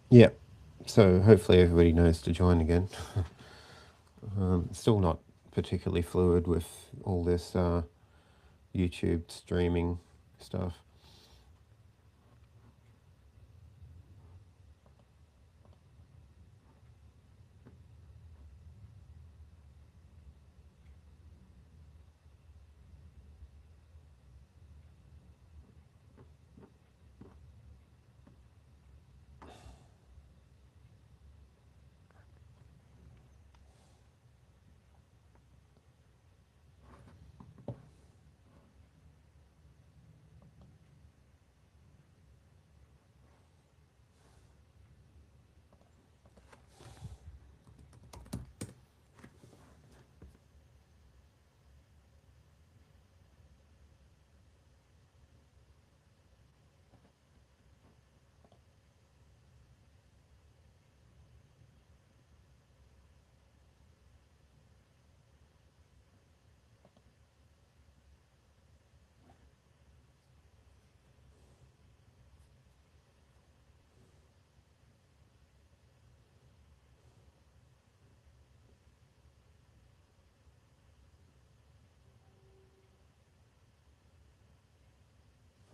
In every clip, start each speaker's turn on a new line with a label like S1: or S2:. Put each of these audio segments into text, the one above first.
S1: Yeah, so hopefully everybody knows to join again. Still not particularly fluid with all this YouTube streaming stuff.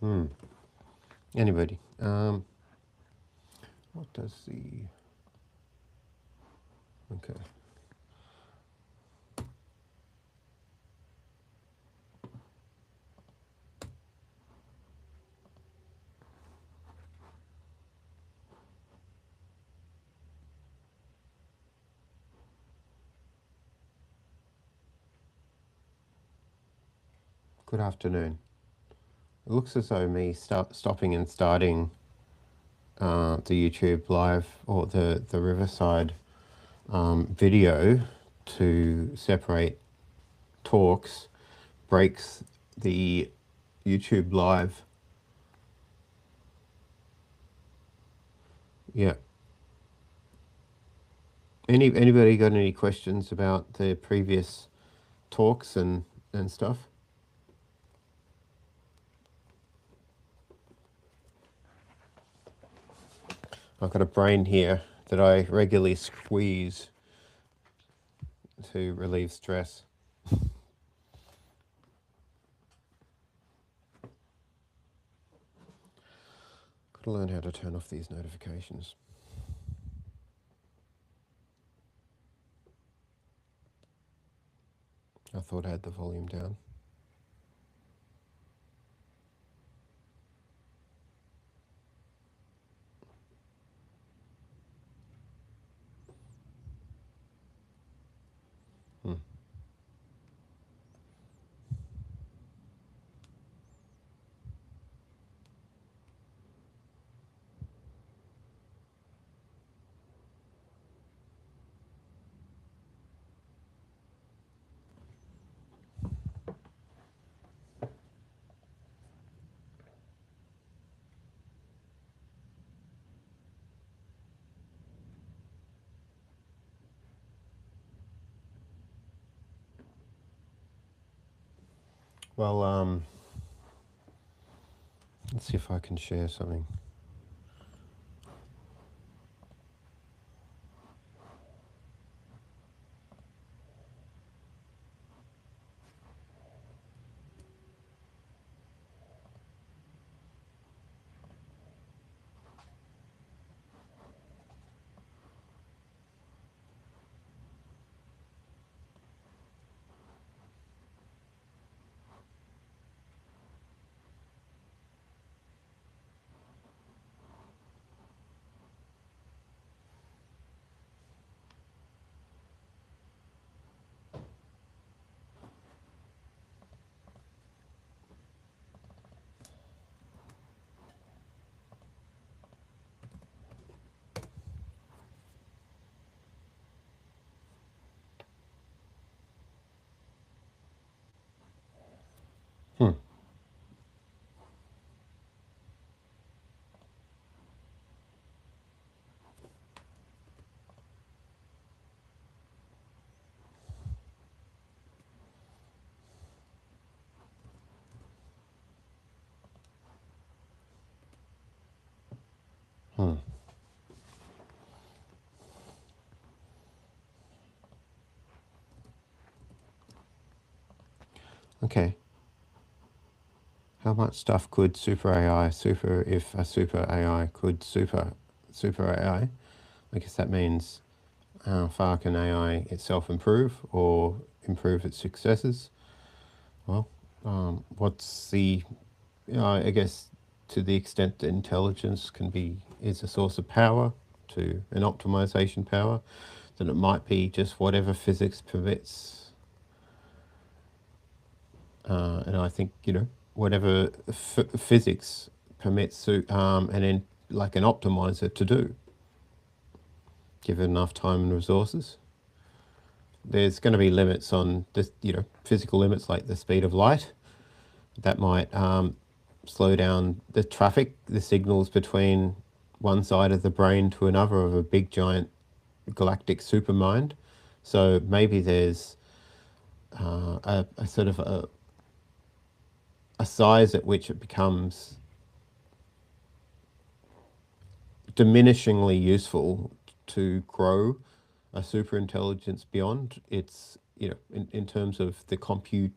S1: Hmm. Anybody? What does the... Okay. Good afternoon. It looks as though me stopping and starting the YouTube live or the Riverside video to separate talks breaks the YouTube live. Yeah. Anybody got any questions about the previous talks and stuff? I've got a brain here that I regularly squeeze to relieve stress. Got to learn how to turn off these notifications. I thought I had the volume down. Hmm. Well, let's see if I can share something. Okay, how much stuff could super AI, if a super AI could super AI? I guess that means how far can AI itself improve or improve its successors? Well, what's the, I guess to the extent that intelligence is a source of power to an optimization power, then it might be just whatever physics permits. And I think, whatever physics permits and then like an optimizer to do, given enough time and resources. There's going to be limits on this, physical limits like the speed of light. That might slow down the traffic, the signals between one side of the brain to another of a big giant galactic supermind. So maybe there's a sort of a size at which it becomes diminishingly useful to grow a super intelligence beyond its, in terms of the computronium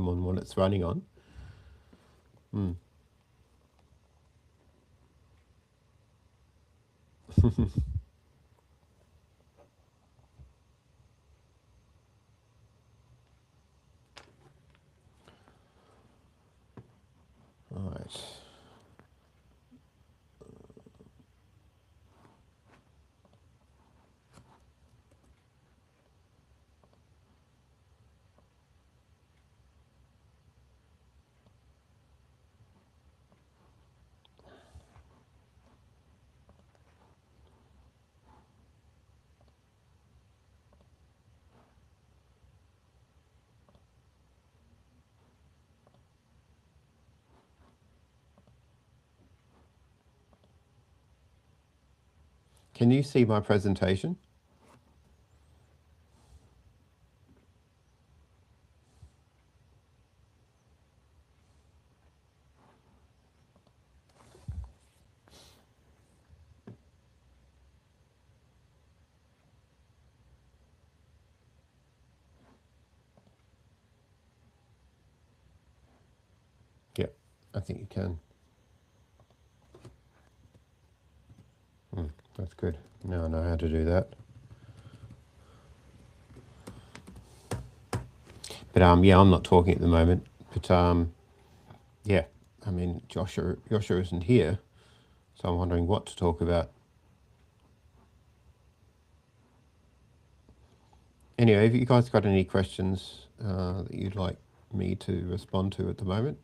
S1: on what it's running on. All right. Can you see my presentation? Yep, I think you can. That's good. Now I know how to do that. But yeah, I'm not talking at the moment. But yeah, I mean, Joshua isn't here, so I'm wondering what to talk about. Anyway, have you guys got any questions that you'd like me to respond to at the moment?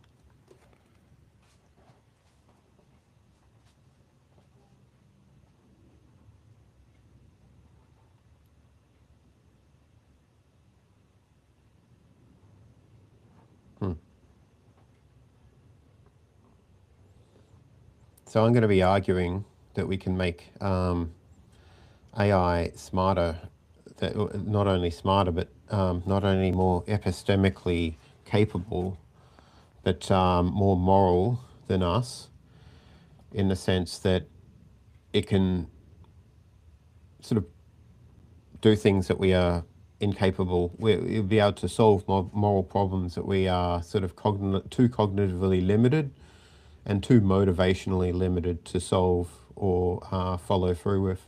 S1: So I'm going to be arguing that we can make AI smarter, that not only smarter, but not only more epistemically capable, but more moral than us, in the sense that it can sort of do things that we are incapable. We'll be able to solve moral problems that we are sort of too cognitively limited and too motivationally limited to solve or follow through with.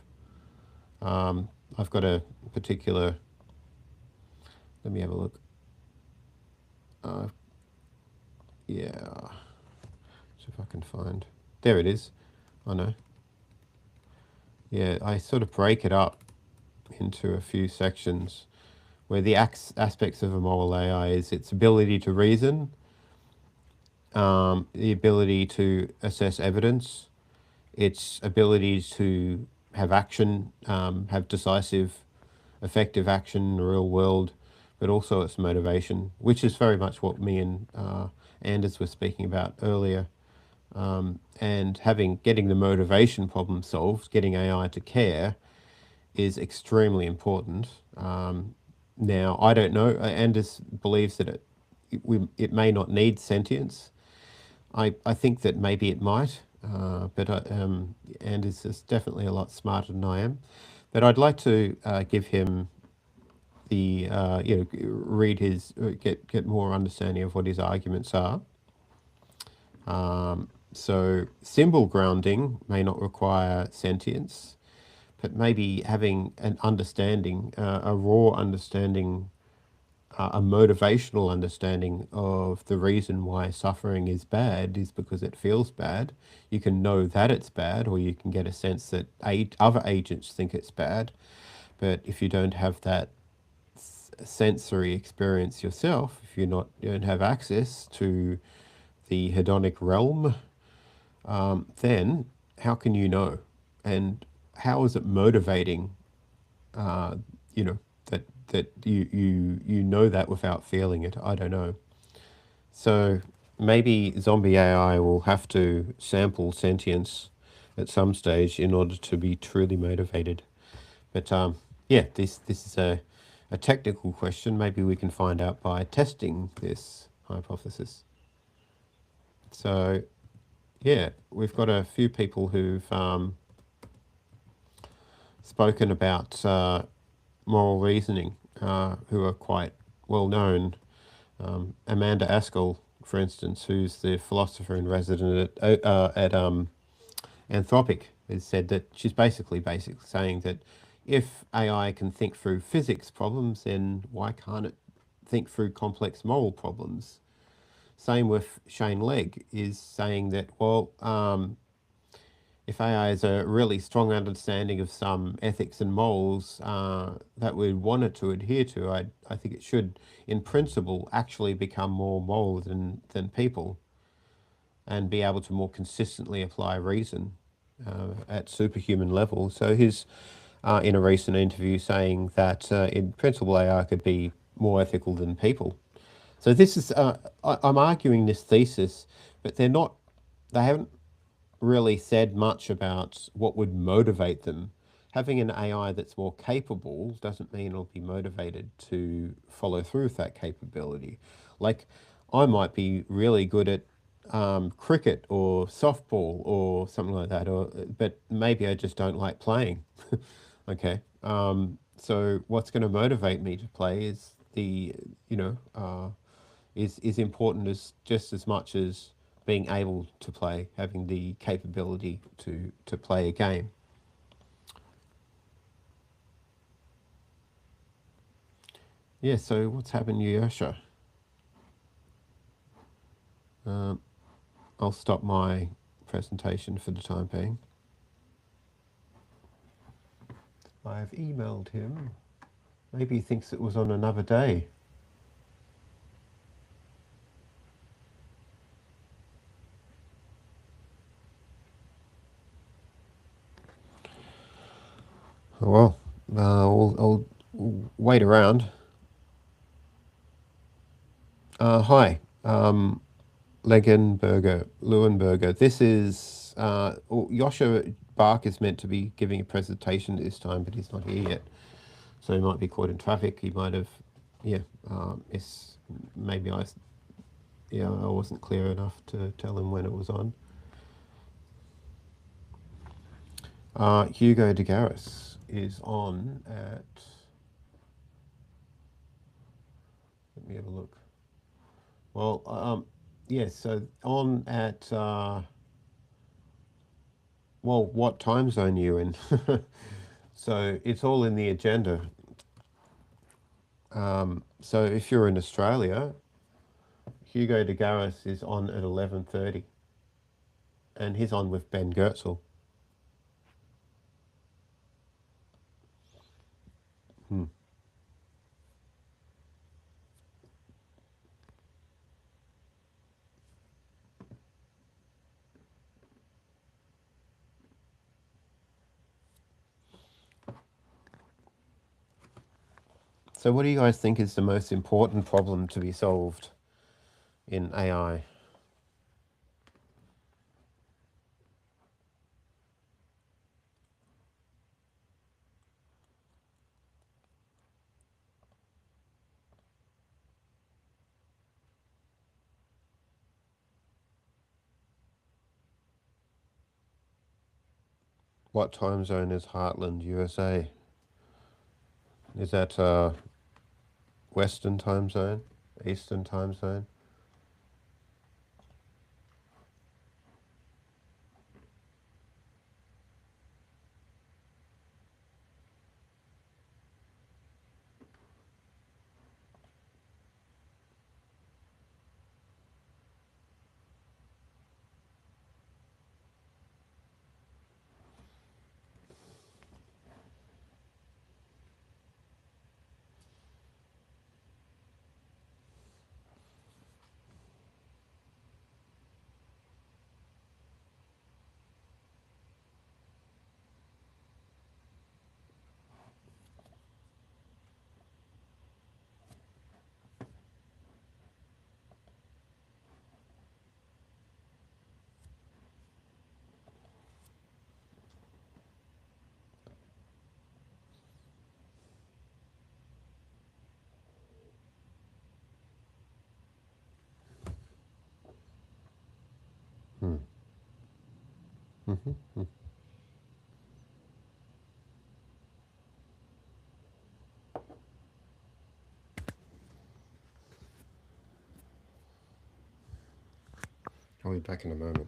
S1: I've got a particular, let me have a look. Yeah, see if I can find, there it is. I know. Yeah, I sort of break it up into a few sections where the aspects of a moral AI is its ability to reason, the ability to assess evidence, its ability to have action, have decisive, effective action in the real world, but also its motivation, which is very much what me and Anders were speaking about earlier. And getting the motivation problem solved, getting AI to care, is extremely important. Now, I don't know. Anders believes that it may not need sentience. I think that maybe it might, but Anders is definitely a lot smarter than I am. But I'd like to give him read his, get more understanding of what his arguments are. So symbol grounding may not require sentience, but maybe having an understanding, a raw understanding, a motivational understanding of the reason why suffering is bad is because it feels bad. You can know that it's bad, or you can get a sense that other agents think it's bad. But if you don't have that sensory experience yourself, if you don't have access to the hedonic realm, then how can you know? And how is it motivating? Uh, you know that you know that without feeling it. I don't know. So maybe zombie AI will have to sample sentience at some stage in order to be truly motivated. But yeah, this is a technical question. Maybe we can find out by testing this hypothesis. So yeah, we've got a few people who've spoken about moral reasoning, who are quite well known. Amanda Askell, for instance, who's the philosopher in residence at Anthropic, has said that she's basically saying that if AI can think through physics problems, then why can't it think through complex moral problems? Same with Shane Legg, is saying that, well, if AI has a really strong understanding of some ethics and morals that we want it to adhere to, I think it should, in principle, actually become more moral than people, and be able to more consistently apply reason at superhuman level. So he's in a recent interview saying that in principle AI could be more ethical than people. So this is, I'm arguing this thesis, but they haven't really said much about what would motivate them. Having an AI that's more capable doesn't mean it'll be motivated to follow through with that capability. Like, I might be really good at cricket or softball or something like that, but maybe I just don't like playing. Okay. So what's going to motivate me to play is is important as just as much as being able to play, having the capability to play a game. Yeah, so what's happened, Yasha? Um, I'll stop my presentation for the time being. I've emailed him. Maybe he thinks it was on another day. Oh, well, I'll wait around. Hi, Leuenberger. This is Joshua Bark is meant to be giving a presentation this time, but he's not here yet. So he might be caught in traffic. He might have, yeah, maybe I wasn't clear enough to tell him when it was on. Hugo de Garis is on at, let me have a look. Well, yes, so on at, well, what time zone are you in? So it's all in the agenda. So if you're in Australia, Hugo de Garis is on at 11:30, and he's on with Ben Goertzel. Hmm. So what do you guys think is the most important problem to be solved in AI? What time zone is Heartland, USA? Is that Western time zone, Eastern time zone. I'll be back in a moment.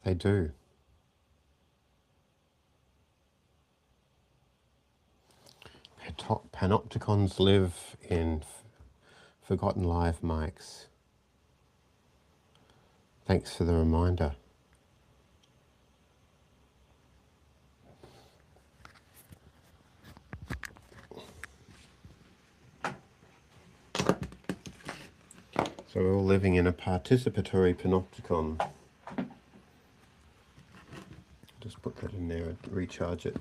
S1: They do. Panopticons live in forgotten live mics. Thanks for the reminder. So we're all living in a participatory panopticon. Just put that in there and recharge it.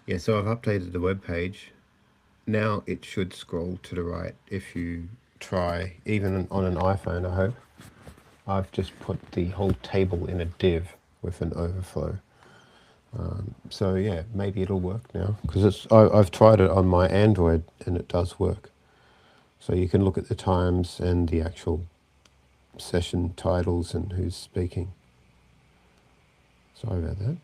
S1: Yeah, so I've updated the web page. Now it should scroll to the right if you try, even on an iPhone, I hope. I've just put the whole table in a div with an overflow. So yeah, maybe it'll work now because I've tried it on my Android and it does work. So you can look at the times and the actual session titles and who's speaking. Sorry about that.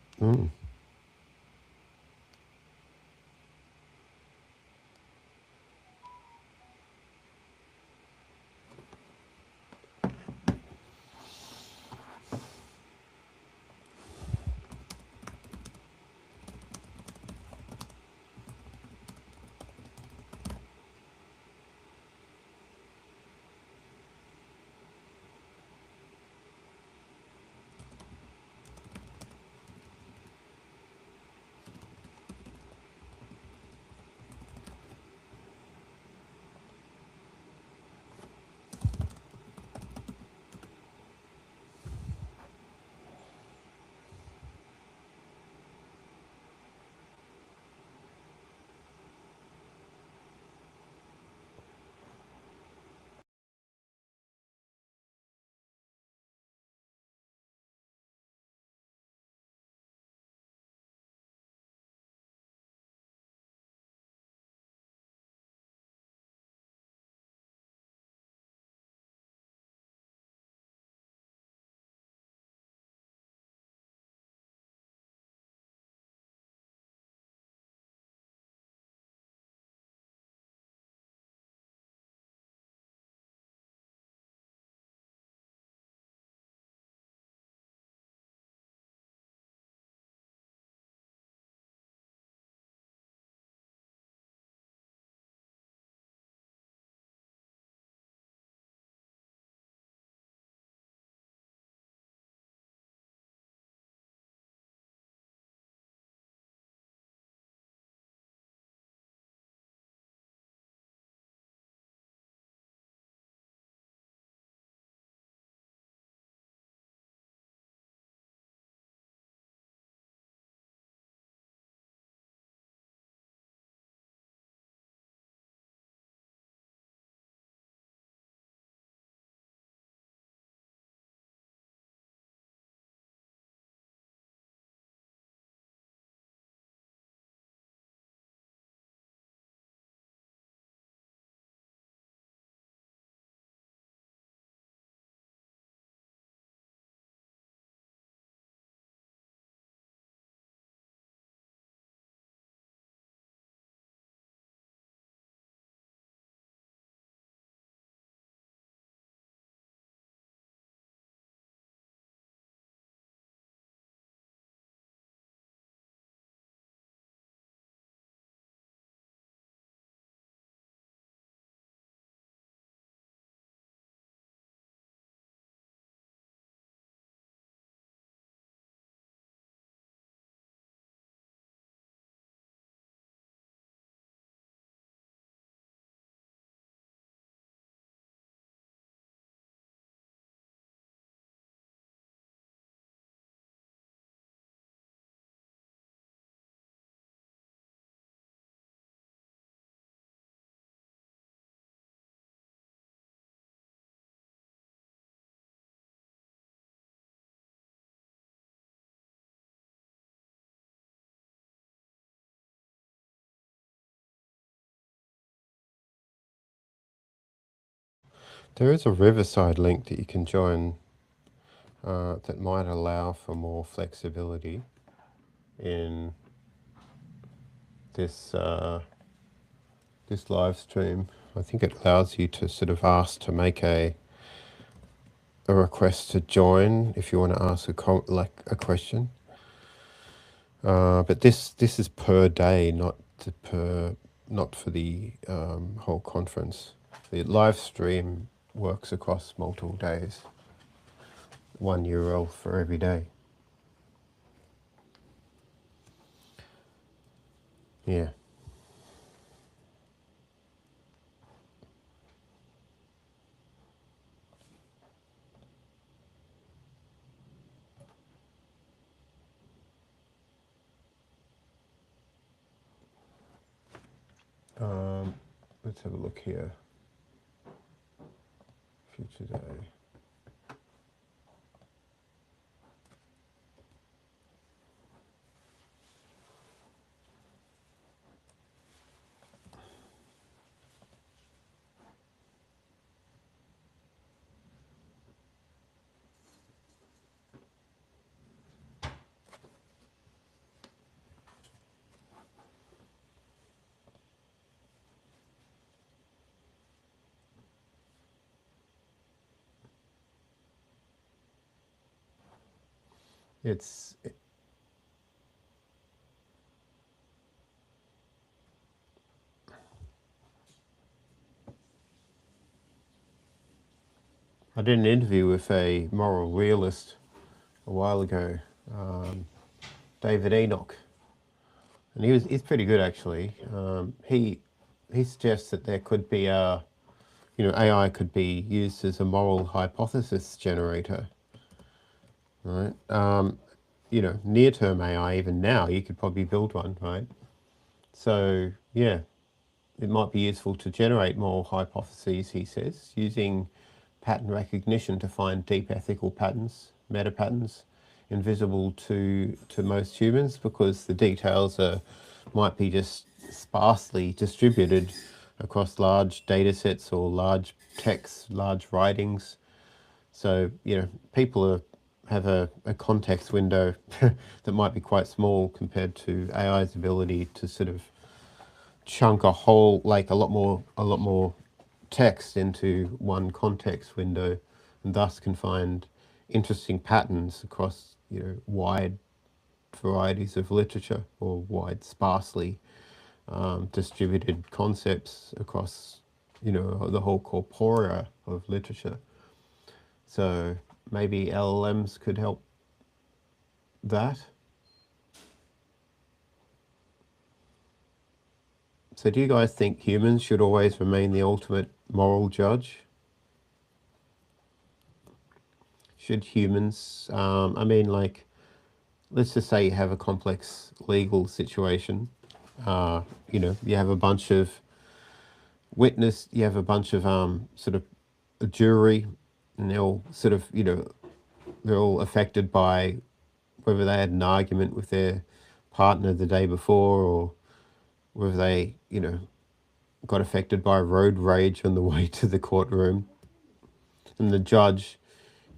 S1: There is a Riverside link that you can join that might allow for more flexibility in this live stream. I think it allows you to sort of ask to make a request to join if you want to ask a question. But this is per day, not for the whole conference. The live stream works across multiple days. €1 for every day. Yeah. let's have a look here. Future day. It's I did an interview with a moral realist a while ago, David Enoch, and he's pretty good actually. He suggests that there could be AI could be used as a moral hypothesis generator, right? Near-term AI, even now, you could probably build one, right? So yeah, it might be useful to generate moral hypotheses, he says, using pattern recognition to find deep ethical patterns, meta patterns, invisible to most humans, because the details might be just sparsely distributed across large data sets or large texts, large writings. So, people have a context window that might be quite small compared to AI's ability to sort of chunk a whole, like a lot more text into one context window, and thus can find interesting patterns across wide varieties of literature, or wide sparsely distributed concepts across the whole corpora of literature. So maybe LLMs could help that. So do you guys think humans should always remain the ultimate moral judge? Should humans, let's just say you have a complex legal situation. You have a bunch of you have a bunch of sort of a jury, and they're all sort of, they're all affected by whether they had an argument with their partner the day before, or whether they, got affected by road rage on the way to the courtroom. And the judge,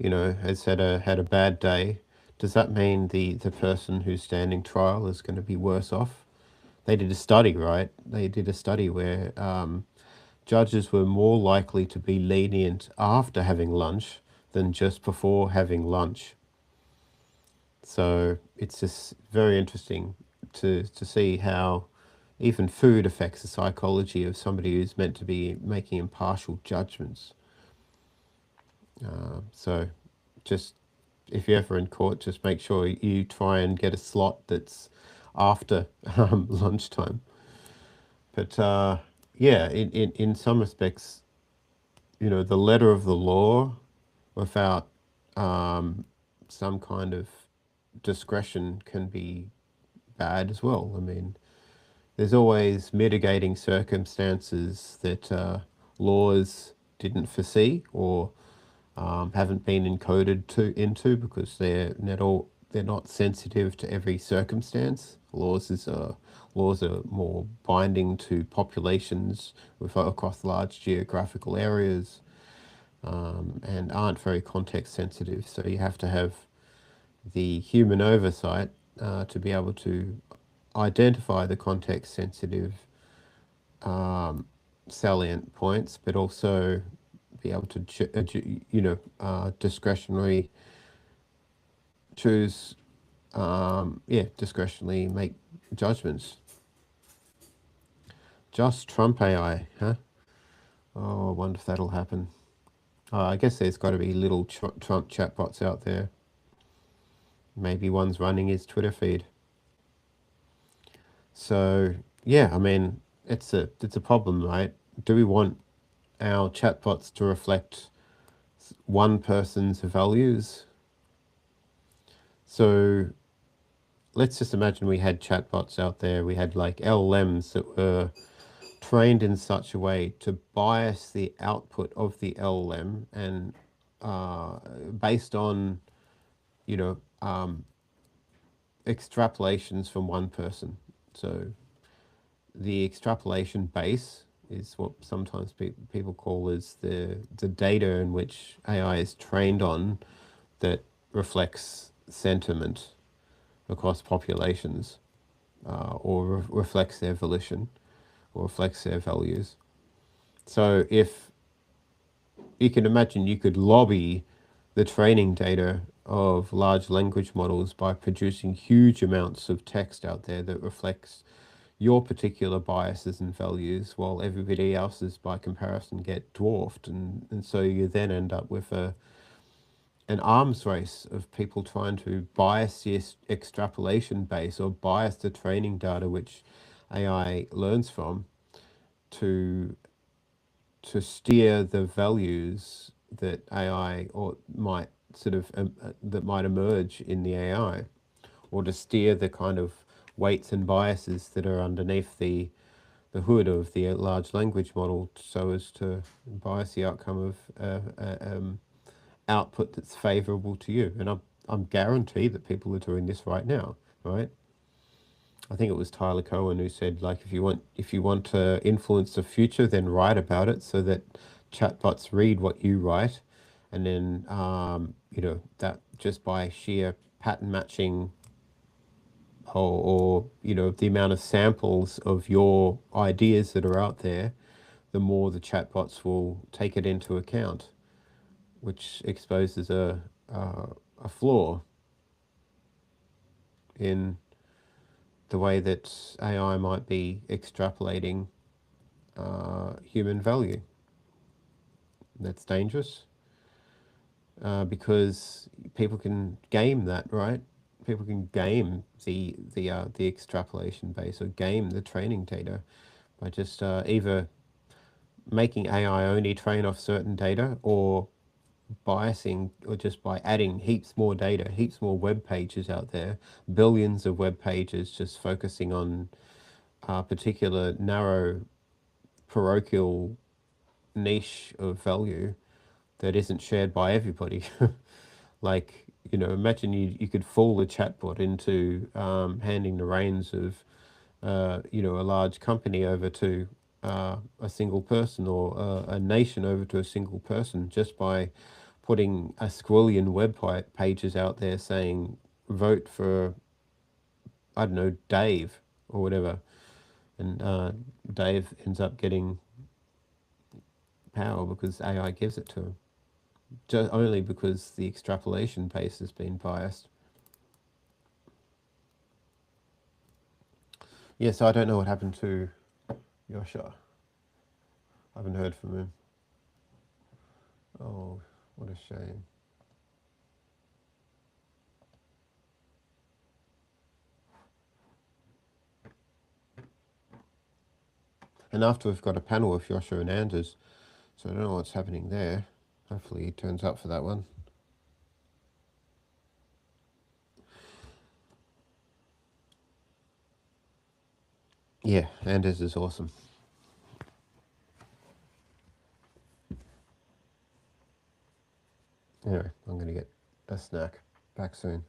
S1: has had a bad day. Does that mean the person who's standing trial is going to be worse off? They did a study, right? They did a study where judges were more likely to be lenient after having lunch than just before having lunch. So it's just very interesting to see how even food affects the psychology of somebody who's meant to be making impartial judgments. So just, if you're ever in court, just make sure you try and get a slot that's after lunchtime. But yeah, in some respects, the letter of the law without some kind of discretion can be bad as well. I mean, there's always mitigating circumstances that laws didn't foresee, or haven't been encoded into, because they're not sensitive to every circumstance. Laws are more binding to populations across large geographical areas, and aren't very context sensitive. So you have to have the human oversight to be able to identify the context sensitive salient points, but also be able to discretionary choose discretionally make judgments. Just Trump AI, huh? Oh, I wonder if that'll happen. I guess there's got to be little Trump chatbots out there. Maybe one's running his Twitter feed. So yeah, I mean, it's a problem, right? Do we want our chatbots to reflect one person's values? So let's just imagine we had chatbots out there. We had like LLMs that were trained in such a way to bias the output of the LLM and based on, you know, extrapolations from one person. So the extrapolation base is what sometimes people call as the data in which AI is trained on that reflects sentiment across populations, or reflects their volition or reflects their values. So if you can imagine, you could lobby the training data of large language models by producing huge amounts of text out there that reflects your particular biases and values, while everybody else's by comparison get dwarfed, and so you then end up with an arms race of people trying to bias the extrapolation base or bias the training data which AI learns from to steer the values that AI or might sort of that might emerge in the AI, or to steer the kind of weights and biases that are underneath the hood of the large language model, so as to bias the outcome of output that's favorable to you. And I'm guaranteed that people are doing this right now, right? I think it was Tyler Cohen who said, like, if you want to influence the future, then write about it so that chatbots read what you write, and then you know, that just by sheer pattern matching, or you know, the amount of samples of your ideas that are out there, the more the chatbots will take it into account, which exposes a flaw in the way that AI might be extrapolating human value. That's dangerous, because people can game that, right? People can game the extrapolation base, or game the training data by just either making AI only train off certain data, or biasing, or just by adding heaps more data, heaps more web pages out there, billions of web pages, just focusing on a particular narrow parochial niche of value that isn't shared by everybody. Like, you know, imagine you could fool the chatbot into handing the reins of, you know, a large company over to a single person, or a nation over to a single person, just by putting a squillion web pages out there saying, vote for, I don't know, Dave or whatever. And Dave ends up getting power because AI gives it to him, just only because the extrapolation base has been biased. Yeah, so I don't know what happened to Yosha. I haven't heard from him. Oh, what a shame. And after we've got a panel with Yosha and Anders, so I don't know what's happening there. Hopefully he turns up for that one. Yeah, Anders is awesome. Anyway, I'm going to get a snack. Back soon.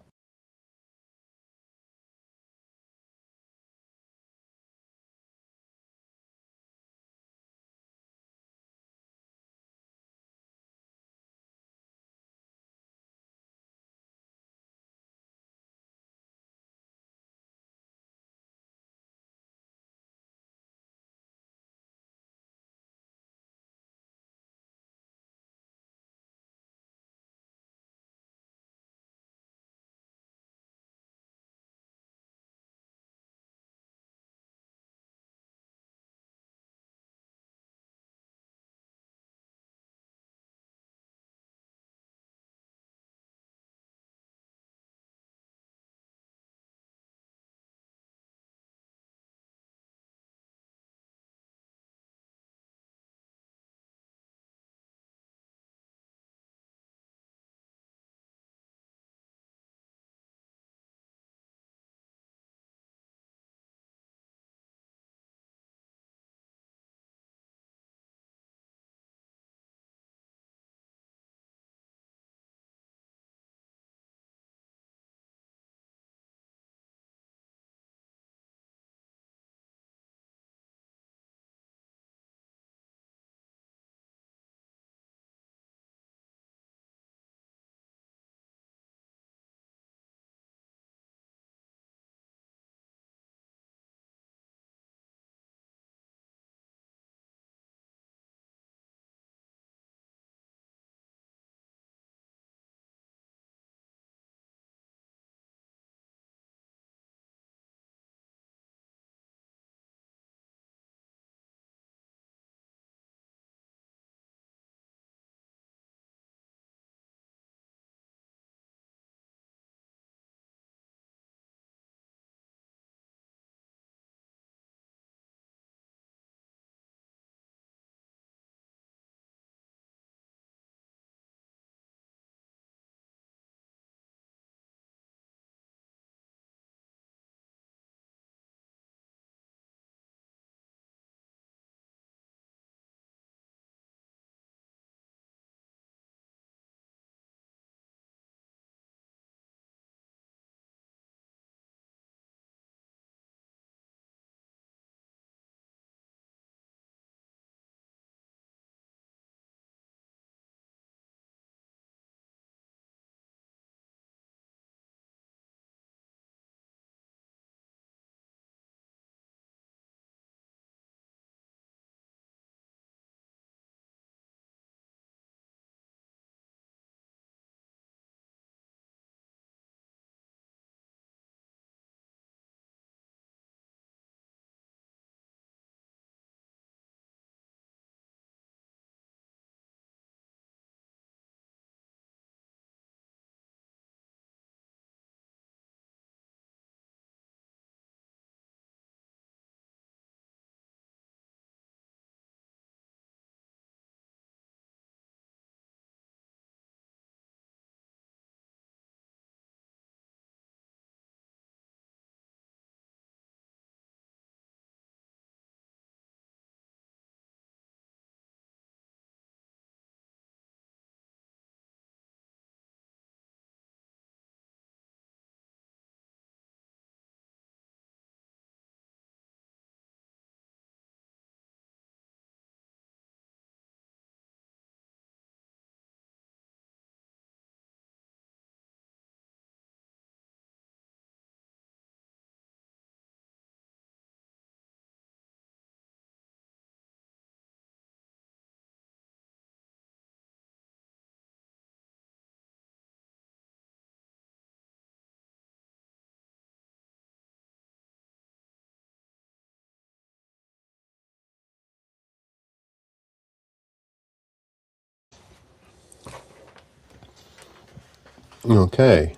S1: Okay.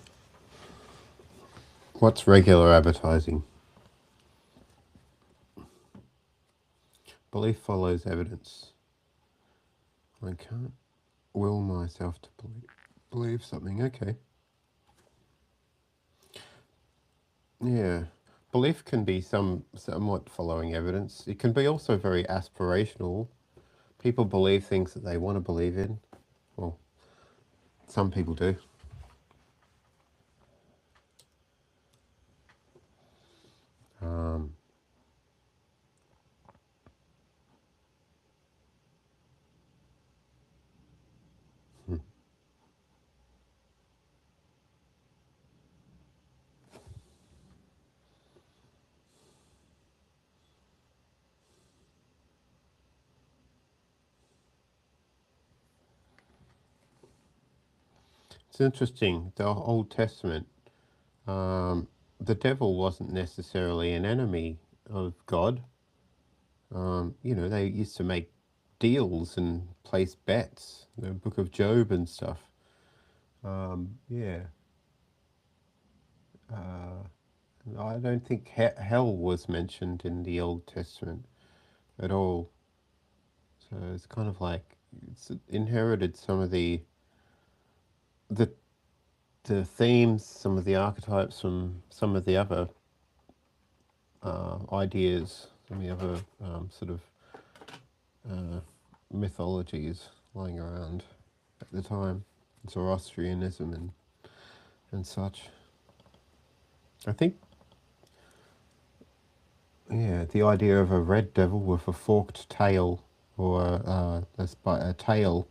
S1: What's regular advertising? Belief follows evidence. I can't will myself to believe something. Okay. Yeah. Belief can be somewhat following evidence. It can be also very aspirational. People believe things that they want to believe in. Well, some people do. Um, hmm. It's interesting. The Old Testament, the devil wasn't necessarily an enemy of God. They used to make deals and place bets. The Book of Job and stuff. Yeah. I don't think hell was mentioned in the Old Testament at all. So it's kind of like it's inherited some of the the themes, some of the archetypes from some of the other ideas, some of the other sort of mythologies lying around at the time, Zoroastrianism and such. I think, yeah, the idea of a red devil with a forked tail or a tail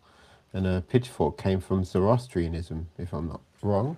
S1: and a pitchfork came from Zoroastrianism, if I'm not wrong.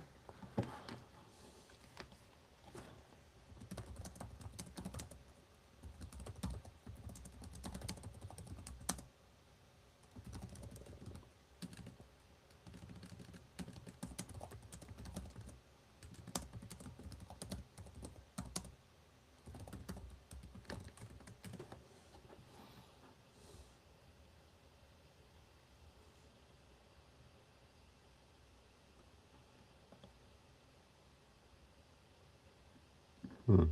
S1: Hmm.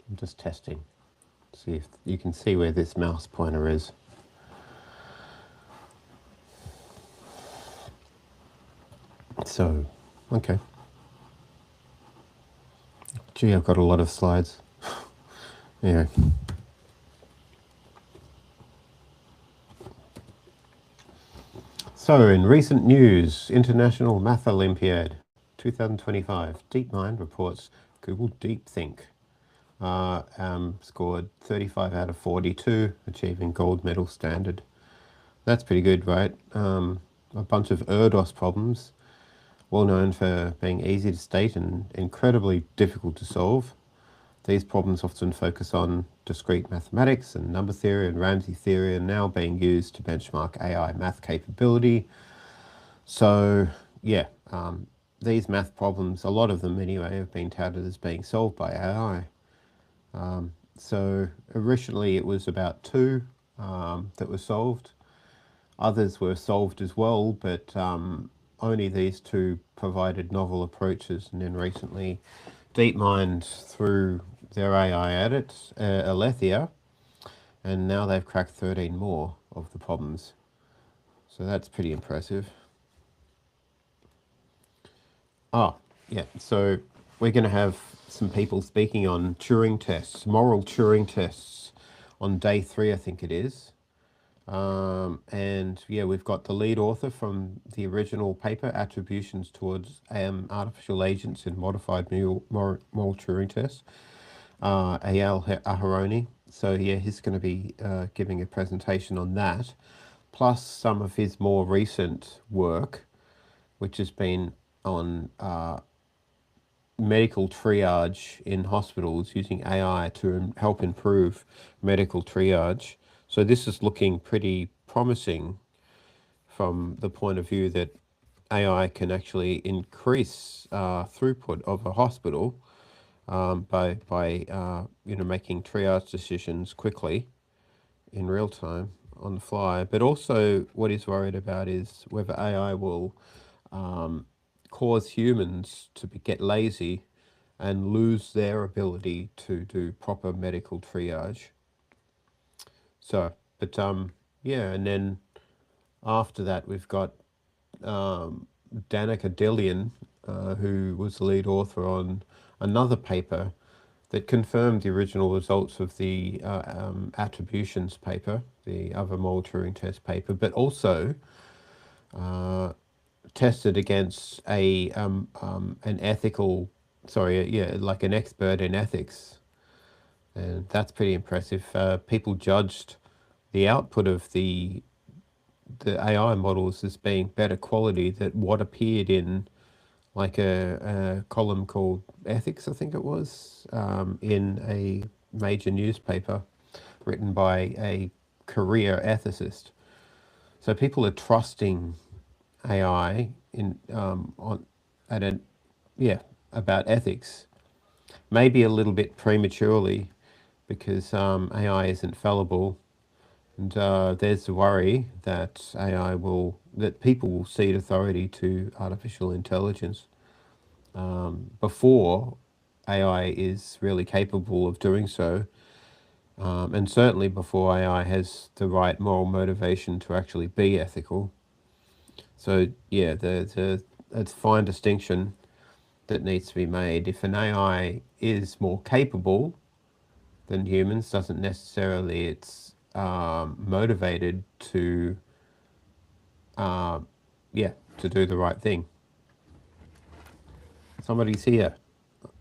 S1: I'm just testing. See if you can see where this mouse pointer is. So, okay. Gee, I've got a lot of slides. Yeah. So, in recent news, International Math Olympiad 2025, DeepMind reports Google DeepThink scored 35 out of 42, achieving gold medal standard. That's pretty good, right? A bunch of ERDOS problems, well known for being easy to state and incredibly difficult to solve. These problems often focus on discrete mathematics, and number theory and Ramsey theory are now being used to benchmark AI math capability. So, yeah, these math problems, a lot of them anyway, have been touted as being solved by AI. So originally it was about two that were solved. Others were solved as well, but only these two provided novel approaches. And then recently, DeepMind threw their AI at it, Alethea, and now they've cracked 13 more of the problems. So that's pretty impressive. Oh, yeah. So we're going to have some people speaking on Turing tests, moral Turing tests, on day 3, I think it is. And yeah, we've got the lead author from the original paper, Attributions Towards Artificial Agents in Modified Moral Turing Tests, Eyal Aharoni. So yeah, he's going to be giving a presentation on that, plus some of his more recent work, which has been on medical triage in hospitals using AI to help improve medical triage. So this is looking pretty promising from the point of view that AI can actually increase throughput of a hospital by making triage decisions quickly in real time on the fly. But also, what he's worried about is whether AI will cause humans to get lazy and lose their ability to do proper medical triage. So, but yeah, and then after that, we've got Danica Delian, who was the lead author on another paper that confirmed the original results of the attributions paper, the other moral Turing test paper, but also tested against an ethical, like an expert in ethics, and that's pretty impressive. People judged the output of the AI models as being better quality than what appeared in like a column called Ethics, I think it was, in a major newspaper written by a career ethicist. So people are trusting AI in on at a yeah about ethics, maybe a little bit prematurely because AI isn't fallible. And there's the worry that that people will cede authority to artificial intelligence before AI is really capable of doing so, and certainly before AI has the right moral motivation to actually be ethical. So yeah, there's a fine distinction that needs to be made. If an AI is more capable than humans, doesn't necessarily it's motivated to to do the right thing. Somebody's here.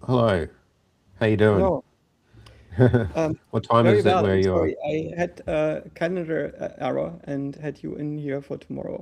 S1: Hello. How you doing?
S2: Hello.
S1: What time
S2: Very
S1: is it
S2: well.
S1: where
S2: I'm
S1: you are?
S2: sorry. I had a calendar error and had you in here for tomorrow.